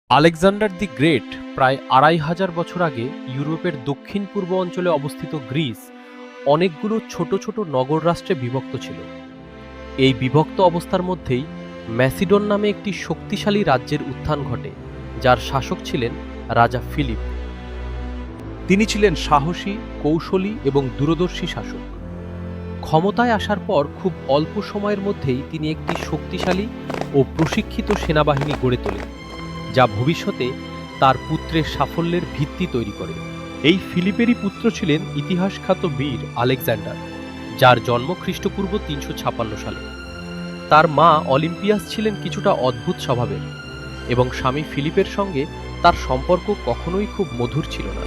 Alexander the great প্রায় ২৫০০ বছর আগে ইউরোপের দক্ষিণ পূর্ব অঞ্চলে অবস্থিত গ্রিস অনেকগুলো ছোট ছোট নগর রাষ্ট্রে বিভক্ত ছিল। এই বিভক্ত অবস্থার মধ্যেই ম্যাসিডন নামে একটি শক্তিশালী রাজ্যের উত্থান ঘটে, যার শাসক ছিলেন রাজা ফিলিপ। তিনি ছিলেন সাহসী, কৌশলী এবং দূরদর্শী শাসক। ক্ষমতায় আসার পর খুব অল্প সময়ের মধ্যেই তিনি একটি শক্তিশালী ও প্রশিক্ষিত সেনাবাহিনী গড়ে তোলেন, যা ভবিষ্যতে তার পুত্রের সাফল্যের ভিত্তি তৈরি করে। এই ফিলিপেরই পুত্র ছিলেন ইতিহাসখ্যাত বীর আলেকজান্ডার, যার জন্ম খ্রিস্টপূর্ব ৩৫৬ সালে। তার মা অলিম্পিয়াস ছিলেন কিছুটা অদ্ভুত স্বভাবের এবং স্বামী ফিলিপের সঙ্গে তার সম্পর্ক কখনোই খুব মধুর ছিল না।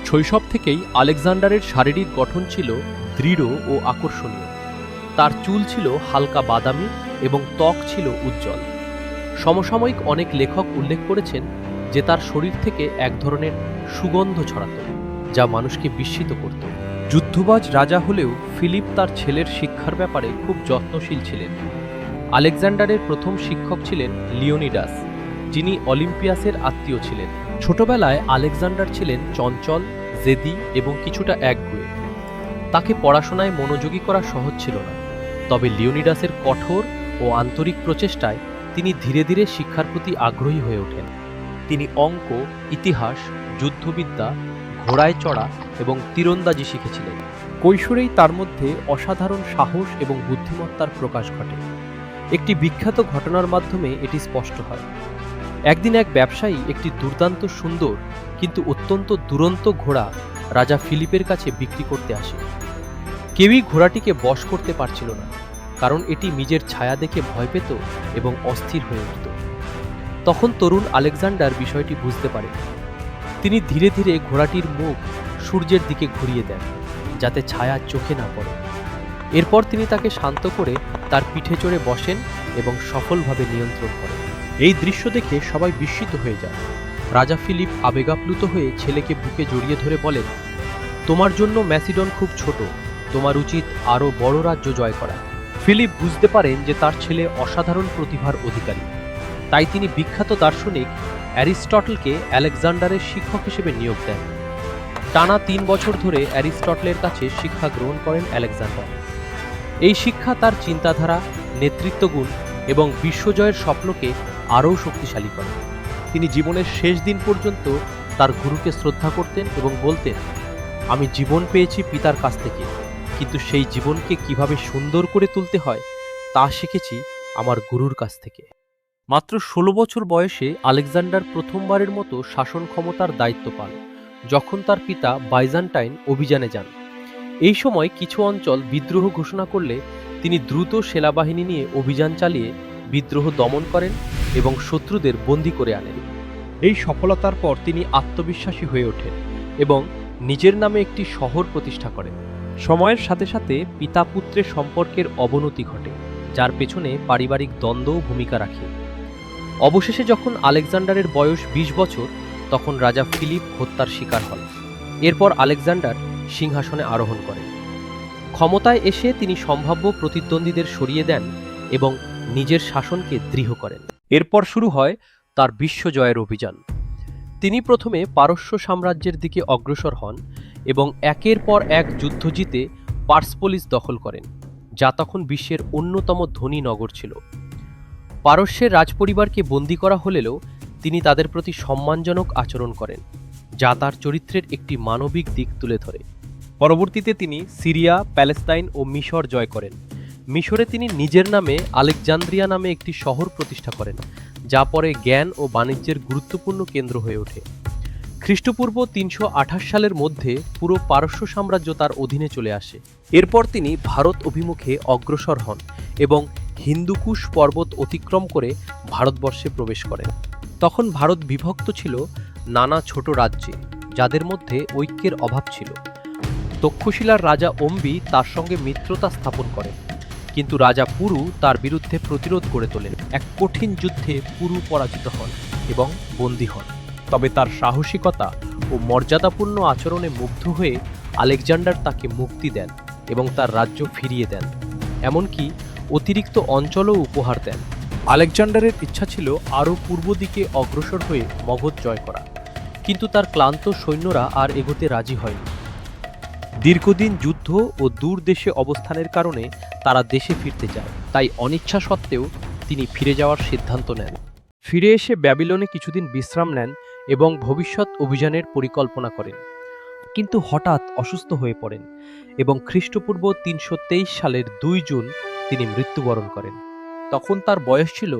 শৈশব থেকেই আলেকজান্ডারের শারীরিক গঠন ছিল দৃঢ় ও আকর্ষণীয়। তার চুল ছিল হালকা বাদামি এবং ত্বক ছিল উজ্জ্বল। সমসাময়িক অনেক লেখক উল্লেখ করেছেন যে তার শরীর থেকে এক ধরনের সুগন্ধ ছড়াত, যা মানুষকে বিস্মিত করত। যুদ্ধবাজ রাজা হলেও ফিলিপ তার ছেলের শিক্ষার ব্যাপারে খুব যত্নশীল ছিলেন। আলেকজান্ডারের প্রথম শিক্ষক ছিলেন লিওনিডাস, যিনি অলিম্পিয়াসের আত্মীয় ছিলেন। ছোটবেলায় আলেকজান্ডার ছিলেন চঞ্চল, জেদি এবং কিছুটা একগুঁয়ে। তাকে পড়াশোনায় মনোযোগী করা সহজ ছিল না, তবে লিওনিডাসের কঠোর ও আন্তরিক প্রচেষ্টায় তিনি ধীরে ধীরে শিক্ষার প্রতি আগ্রহী হয়ে ওঠেন। তিনি অঙ্ক, ইতিহাস, যুদ্ধবিদ্যা, ঘোড়ায় চড়া এবং তীরন্দাজি শিখেছিলেন। কৈশোরেই তার মধ্যে অসাধারণ সাহস এবং বুদ্ধিমত্তার প্রকাশ ঘটে। একটি বিখ্যাত ঘটনার মাধ্যমে এটি স্পষ্ট হয়। একদিন এক ব্যবসায়ী একটি দুর্দান্ত সুন্দর কিন্তু অত্যন্ত দুরন্ত ঘোড়া রাজা ফিলিপের কাছে বিক্রি করতে আসে। কেউই ঘোড়াটিকে বশ করতে পারছিল না, কারণ এটি নিজের ছায়া দেখে ভয় পেত এবং অস্থির হয়ে উঠত। তখন তরুণ আলেকজান্ডার বিষয়টি বুঝতে পারে। তিনি ধীরে ধীরে ঘোড়াটির মুখ সূর্যের দিকে ঘুরিয়ে দেন, যাতে ছায়া চোখে না পড়ে। এরপর তিনি তাকে শান্ত করে তার পিঠে চড়ে বসেন এবং সফলভাবে নিয়ন্ত্রণ করেন। এই দৃশ্য দেখে সবাই বিস্মিত হয়ে যায়। রাজা ফিলিপ আবেগাপ্লুত হয়ে ছেলেকে বুকে জড়িয়ে ধরে বলেন, তোমার জন্য ম্যাসিডন খুব ছোট, তোমার উচিত আরও বড় রাজ্য জয় করা। ফিলিপ বুঝতে পারেন যে তার ছেলে অসাধারণ প্রতিভার অধিকারী, তাই তিনি বিখ্যাত দার্শনিক অ্যারিস্টটলকে আলেকজান্ডারের শিক্ষক হিসেবে নিয়োগ দেন। টানা ৩ বছর ধরে অ্যারিস্টটলের কাছে শিক্ষা গ্রহণ করেন আলেকজান্ডার। এই শিক্ষা তার চিন্তাধারা, নেতৃত্বগুণ এবং বিশ্বজয়ের স্বপ্নকে আরও শক্তিশালী করে। তিনি জীবনের শেষ দিন পর্যন্ত তার গুরুকে শ্রদ্ধা করতেন এবং বলতেন, আমি জীবন পেয়েছি পিতার কাছ থেকে, কিন্তু সেই জীবনকে কিভাবে সুন্দর করে তুলতে হয় তা শিখেছি আমার গুরুর কাছ থেকে। মাত্র ১৬ বছর বয়সে আলেকজান্ডার প্রথমবারের মতো শাসন ক্ষমতার দায়িত্ব পান, যখন তার পিতা বাইজান্টাইন অভিযানে যান। এই সময় কিছু অঞ্চল বিদ্রোহ ঘোষণা করলে তিনি দ্রুত সেনাবাহিনী নিয়ে অভিযান চালিয়ে বিদ্রোহ দমন করেন এবং শত্রুদের বন্দী করে আনেন। এই সফলতার পর তিনি আত্মবিশ্বাসী হয়ে ওঠেন এবং নিজের নামে একটি শহর প্রতিষ্ঠা করেন। সময়ের সাথে সাথে পিতা পুত্রের সম্পর্কের অবনতি ঘটে, যার পেছনে পারিবারিক দ্বন্দ্বও ভূমিকা রাখে। অবশেষে যখন আলেকজান্ডারের বয়স ২০ বছর, তখন রাজা ফিলিপ হত্যার শিকার হন। এরপর আলেকজান্ডার সিংহাসনে আরোহণ করেন। ক্ষমতায় এসে তিনি সম্ভাব্য প্রতিদ্বন্দ্বীদের সরিয়ে দেন এবং নিজের শাসনকে দৃঢ় করেন। এরপর শুরু হয় তার বিশ্বজয়ের অভিযান। তিনি প্রথমে পারস্য সাম্রাজ্যের দিকে অগ্রসর হন এবং একের পর এক যুদ্ধ জিতে পার্সপোলিস দখল করেন, যা তখন বিশ্বের অন্যতম ধনী নগর ছিল। পারস্যের রাজপরিবারকে বন্দী করা হলেও তিনি তাদের প্রতি সম্মানজনক আচরণ করেন, যা তার চরিত্রের একটি মানবিক দিক তুলে ধরে। পরবর্তীতে তিনি সিরিয়া, প্যালেস্তাইন ও মিশর জয় করেন। মিশরে তিনি নিজের নামে আলেকজান্দ্রিয়া নামে একটি শহর প্রতিষ্ঠা করেন, যা পরে জ্ঞান ও বাণিজ্যের গুরুত্বপূর্ণ কেন্দ্র হয়ে ওঠে। খ্রিস্টপূর্ব ৩২৮ সালের মধ্যে পুরো পারস্য সাম্রাজ্য তার অধীনে চলে আসে। এরপর তিনি ভারত অভিমুখে অগ্রসর হন এবং হিন্দুকুশ পর্বত অতিক্রম করে ভারতবর্ষে প্রবেশ করেন। তখন ভারত বিভক্ত ছিল নানা ছোট রাজ্যে, যাদের মধ্যে ঐক্যের অভাব ছিল। তক্ষশিলার রাজা অম্বি তার সঙ্গে মিত্রতা স্থাপন করেন, কিন্তু রাজা পুরু তার বিরুদ্ধে প্রতিরোধ গড়ে তোলেন। এক কঠিন যুদ্ধে পুরু পরাজিত হন এবং বন্দী হন। তবে তার সাহসিকতা ও মর্যাদাপূর্ণ আচরণে মুগ্ধ হয়ে আলেকজান্ডার তাকে মুক্তি দেন এবং তার রাজ্য ফিরিয়ে দেন, এমনকি অতিরিক্ত অঞ্চলও উপহার দেন। আলেকজান্ডারের ইচ্ছা ছিল আরও পূর্ব দিকে অগ্রসর হয়ে মগধ জয় করা, কিন্তু তার ক্লান্ত সৈন্যরা আর এগোতে রাজি হয়নি। দীর্ঘদিন যুদ্ধ ও দূর দেশে অবস্থানের কারণে তারা দেশে ফিরতে চায়, তাই অনিচ্ছা সত্ত্বেও তিনি ফিরে যাওয়ার সিদ্ধান্ত নেন। ফিরে এসে ব্যাবিলনে কিছুদিন বিশ্রাম নেন এবং ভবিষ্যৎ অভিযানের পরিকল্পনা করেন, কিন্তু হঠাৎ অসুস্থ হয়ে পড়েন এবং খ্রিস্টপূর্ব ৩২৩ সালের ২ জুন তিনি মৃত্যুবরণ করেন। তখন তার বয়স ছিল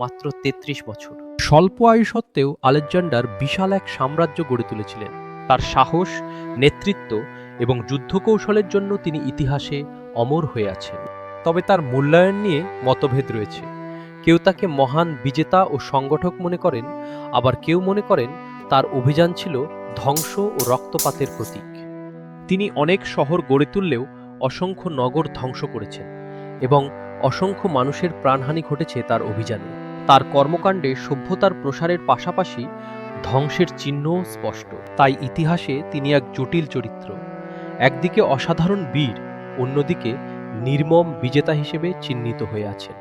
মাত্র ৩৩ বছর। স্বল্প আয়ু সত্ত্বেও আলেকজান্ডার বিশাল এক সাম্রাজ্য গড়ে তুলেছিলেন। তার সাহস, নেতৃত্ব এবং যুদ্ধকৌশলের জন্য তিনি ইতিহাসে অমর হয়ে আছেন। তবে তার মূল্যায়ন নিয়ে মতভেদ রয়েছে। কেউ তাকে মহান বিজেতা ও সংগঠক মনে করেন, আবার কেউ মনে করেন তার অভিযান ছিল ধ্বংস ও রক্তপাতের প্রতীক। তিনি অনেক শহর গড়ে তুললেও অসংখ্য নগর ধ্বংস করেছেন এবং অসংখ্য মানুষের প্রাণহানি ঘটেছে তার অভিযানে। তার কর্মকাণ্ডে সভ্যতার প্রসারের পাশাপাশি ধ্বংসের চিহ্নও স্পষ্ট। তাই ইতিহাসে তিনি এক জটিল চরিত্র, একদিকে অসাধারণ বীর, অন্যদিকে নির্মম বিজেতা হিসেবে চিহ্নিত হয়ে আছেন।